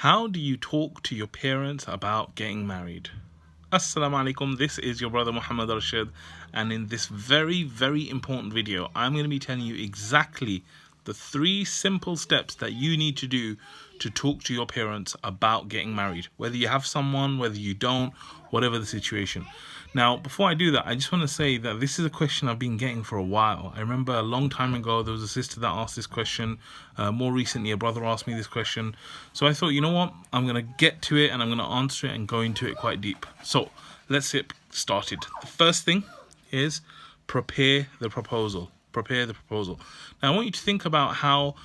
How do you talk to your parents about getting married? Assalamu alaikum, this is your brother Muhammad Rashid, and in this very, very important video, I'm going to be telling you exactly the 3 simple steps that you need to do to talk to your parents about getting married. Whether you have someone, whether you don't, whatever the situation. Now, before I do that, I just want to say that this is a question I've been getting for a while. I remember a long time ago, there was a sister that asked this question. More recently, a brother asked me this question. So I thought, you know what? I'm going to get to it and I'm going to answer it and go into it quite deep. So let's get started. The first thing is prepare the proposal. Prepare the proposal. Now, I want you to think about how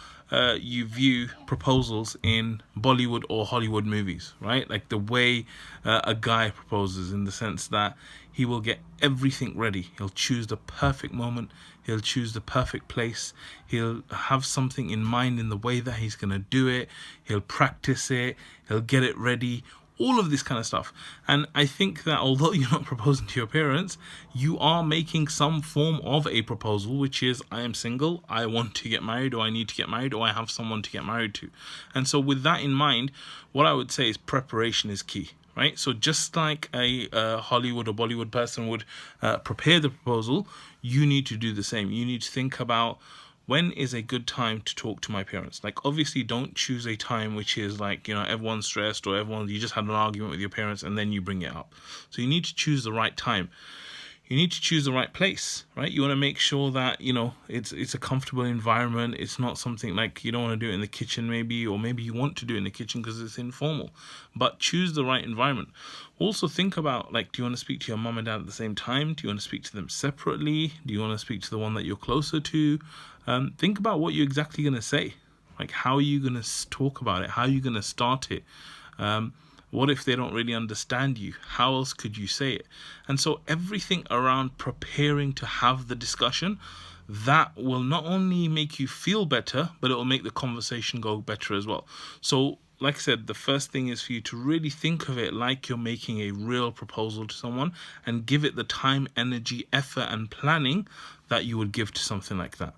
you view proposals in Bollywood or Hollywood movies, right? Like the way a guy proposes, in the sense that he will get everything ready. He'll choose the perfect moment. He'll choose the perfect place. He'll have something in mind in the way that he's going to do it. He'll practice it. He'll get it ready. All of this kind of stuff. And I think that although you're not proposing to your parents, you are making some form of a proposal, which is, I am single, I want to get married, or I need to get married, or I have someone to get married to. And so with that in mind, what I would say is preparation is key, right? So just like a Hollywood or Bollywood person would prepare the proposal, you need to do the same. You need to think about, when is a good time to talk to my parents? Like, obviously, don't choose a time which is like, everyone's stressed, or you just had an argument with your parents and then you bring it up. So you need to choose the right time. You need to choose the right place, right? You want to make sure that, it's a comfortable environment. It's not something like, you don't want to do it in the kitchen maybe, or maybe you want to do it in the kitchen because it's informal. But choose the right environment. Also think about, like, do you want to speak to your mum and dad at the same time? Do you want to speak to them separately? Do you want to speak to the one that you're closer to? Think about what you're exactly going to say. Like, how are you going to talk about it? How are you going to start it? What if they don't really understand you? How else could you say it? And so everything around preparing to have the discussion, that will not only make you feel better, but it will make the conversation go better as well. So like I said, the first thing is for you to really think of it like you're making a real proposal to someone, and give it the time, energy, effort, and planning that you would give to something like that.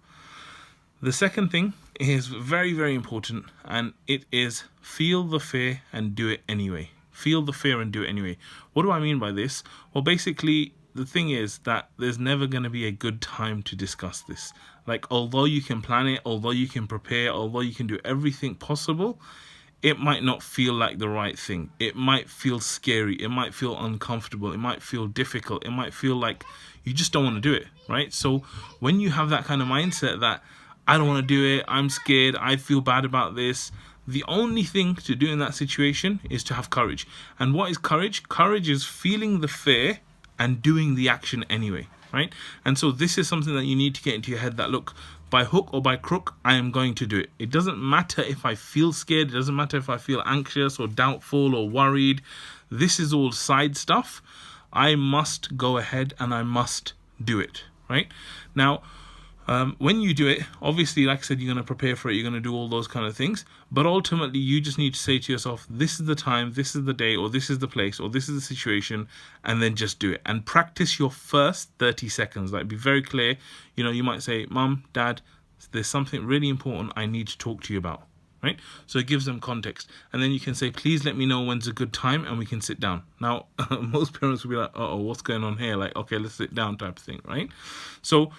The second thing is very, very important, and it is feel the fear and do it anyway. Feel the fear and do it anyway. What do I mean by this? Well, basically, the thing is that there's never going to be a good time to discuss this. Like, although you can plan it, although you can prepare, although you can do everything possible, it might not feel like the right thing. It might feel scary. It might feel uncomfortable. It might feel difficult. It might feel like you just don't want to do it, right? So when you have that kind of mindset that, I don't want to do it, I'm scared, I feel bad about this, the only thing to do in that situation is to have courage. And what is courage? Courage is feeling the fear and doing the action anyway, right? And so this is something that you need to get into your head, that, look, by hook or by crook, I am going to do it. It doesn't matter if I feel scared. It doesn't matter if I feel anxious or doubtful or worried. This is all side stuff. I must go ahead and I must do it, right? Now, when you do it, obviously, like I said, you're going to prepare for it, you're going to do all those kind of things, but ultimately you just need to say to yourself, this is the time, this is the day, or this is the place, or this is the situation, and then just do it. And practice your first 30 seconds. Like, be very clear. You might say, Mum, Dad, there's something really important I need to talk to you about, right? So it gives them context. And then you can say, please let me know when's a good time and we can sit down. Now, most parents will be like, uh-oh, what's going on here? Like, okay, let's sit down type of thing, right? So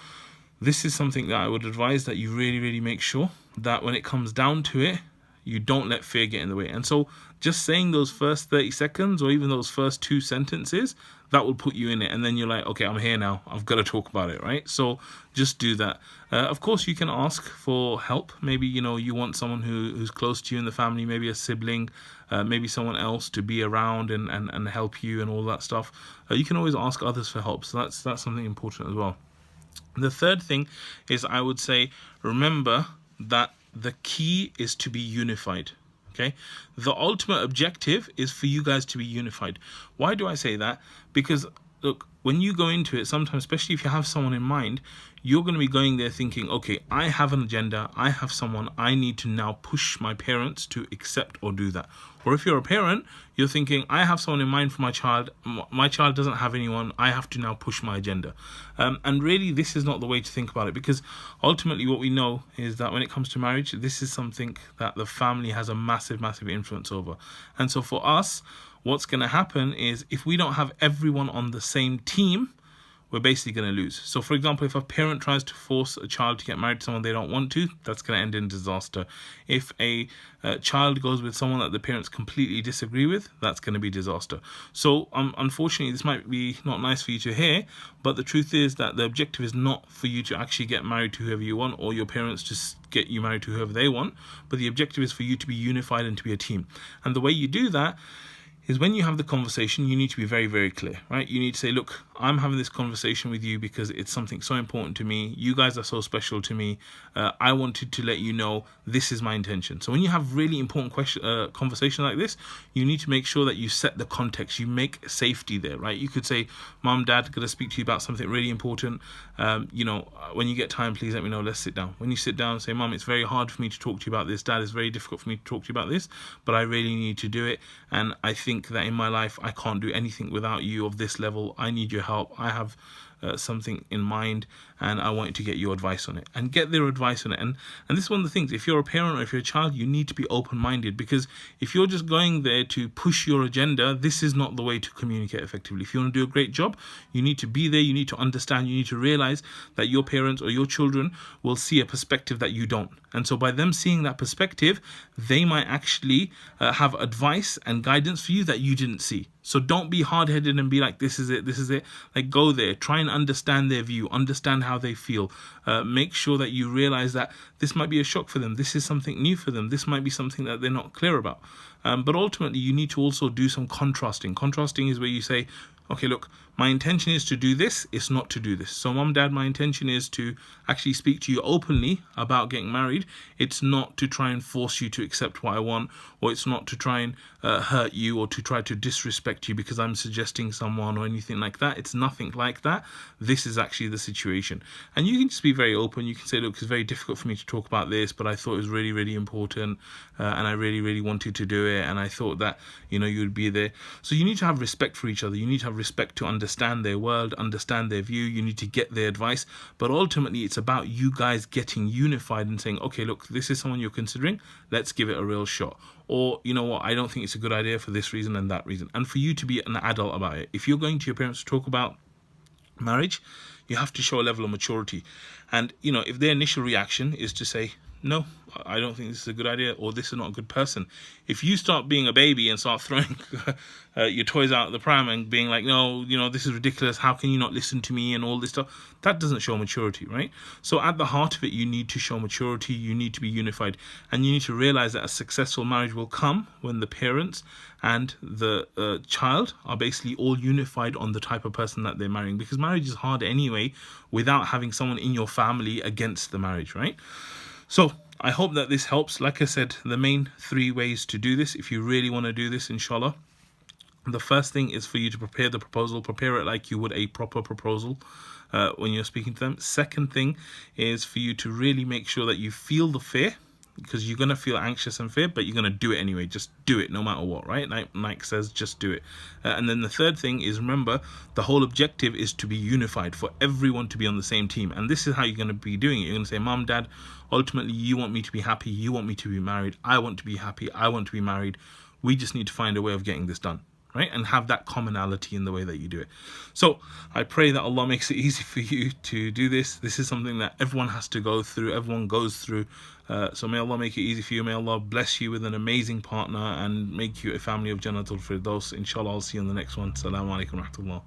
this is something that I would advise, that you really, really make sure that when it comes down to it, you don't let fear get in the way. And so just saying those first 30 seconds, or even those first 2 sentences, that will put you in it. And then you're like, okay, I'm here now. I've got to talk about it, right? So just do that. Of course, you can ask for help. Maybe, you want someone who's close to you in the family, maybe a sibling, maybe someone else to be around and help you and all that stuff. You can always ask others for help. So that's something important as well. The third thing is, I would say, remember that the key is to be unified. Okay, the ultimate objective is for you guys to be unified. Why do I say that? Because look, when you go into it, sometimes, especially if you have someone in mind, you're going to be going there thinking, okay, I have an agenda, I have someone, I need to now push my parents to accept or do that. Or if you're a parent, you're thinking, I have someone in mind for my child doesn't have anyone, I have to now push my agenda. And really, this is not the way to think about it, because ultimately what we know is that when it comes to marriage, this is something that the family has a massive, massive influence over. And so for us, what's going to happen is if we don't have everyone on the same team, we're basically going to lose. So for example, if a parent tries to force a child to get married to someone they don't want to, that's going to end in disaster. If a child goes with someone that the parents completely disagree with, that's going to be disaster. So unfortunately, this might be not nice for you to hear, but the truth is that the objective is not for you to actually get married to whoever you want, or your parents just get you married to whoever they want, but the objective is for you to be unified and to be a team. And the way you do that is when you have the conversation, you need to be very, very clear, right? You need to say, look, I'm having this conversation with you because it's something so important to me. You guys are so special to me. I wanted to let you know this is my intention. So when you have really important conversation like this, you need to make sure that you set the context. You make safety there, right? You could say, Mom, Dad, going to speak to you about something really important. When you get time, please let me know. Let's sit down. When you sit down, say, Mom, it's very hard for me to talk to you about this. Dad, it's very difficult for me to talk to you about this, but I really need to do it. And I think that in my life I can't do anything without you of this level. I need your help. I have something in mind and I wanted to get your advice on it, and get their advice on it. And this is one of the things, if you're a parent or if you're a child, you need to be open-minded, because if you're just going there to push your agenda, this is not the way to communicate effectively. If you want to do a great job, you need to be there, you need to understand, you need to realize that your parents or your children will see a perspective that you don't. And so by them seeing that perspective, they might actually have advice and guidance for you that you didn't see. So don't be hard-headed and be like, this is it, this is it. Like, go there, try and understand their view, understand how they feel. Make sure that you realize that this might be a shock for them. This is something new for them. This might be something that they're not clear about. But ultimately, you need to also do some contrasting. Contrasting is where you say, okay, look, my intention is to do this, it's not to do this. So Mom, Dad, my intention is to actually speak to you openly about getting married. It's not to try and force you to accept what I want, or it's not to try and hurt you or to try to disrespect you because I'm suggesting someone or anything like that. It's nothing like that. This is actually the situation. And you can just be very open. You can say, look, it's very difficult for me to talk about this, but I thought it was really, really important, and I really, really wanted to do it, and I thought that, you would be there. So you need to have respect for each other. You need to have respect to understand their world, understand their view. You need to get their advice. But ultimately, it's about you guys getting unified and saying, okay, look, this is someone you're considering. Let's give it a real shot. Or, you know what, I don't think it's a good idea for this reason and that reason. And for you to be an adult about it. If you're going to your parents to talk about marriage, you have to show a level of maturity. And, if their initial reaction is to say, no, I don't think this is a good idea, or this is not a good person. If you start being a baby and start throwing your toys out the pram and being like, no, this is ridiculous, how can you not listen to me and all this stuff, that doesn't show maturity, right? So at the heart of it, you need to show maturity, you need to be unified, and you need to realize that a successful marriage will come when the parents and the child are basically all unified on the type of person that they're marrying, because marriage is hard anyway without having someone in your family against the marriage, right? So I hope that this helps. Like I said, the main 3 ways to do this, if you really want to do this, inshallah. The first thing is for you to prepare the proposal. Prepare it like you would a proper proposal when you're speaking to them. Second thing is for you to really make sure that you feel the fear, because you're going to feel anxious and fear, but you're going to do it anyway. Just do it no matter what, right? Nike says, just do it. And then the third thing is, remember, the whole objective is to be unified, for everyone to be on the same team. And this is how you're going to be doing it. You're going to say, Mom, Dad, ultimately, you want me to be happy. You want me to be married. I want to be happy. I want to be married. We just need to find a way of getting this done, right? And have that commonality in the way that you do it. So I pray that Allah makes it easy for you to do this. This is something that everyone has to go through. Everyone goes through. So may Allah make it easy for you. May Allah bless you with an amazing partner and make you a family of Jannatul Firdaus. Inshallah, I'll see you on the next one. Assalamu alaikum wa rahmatullah.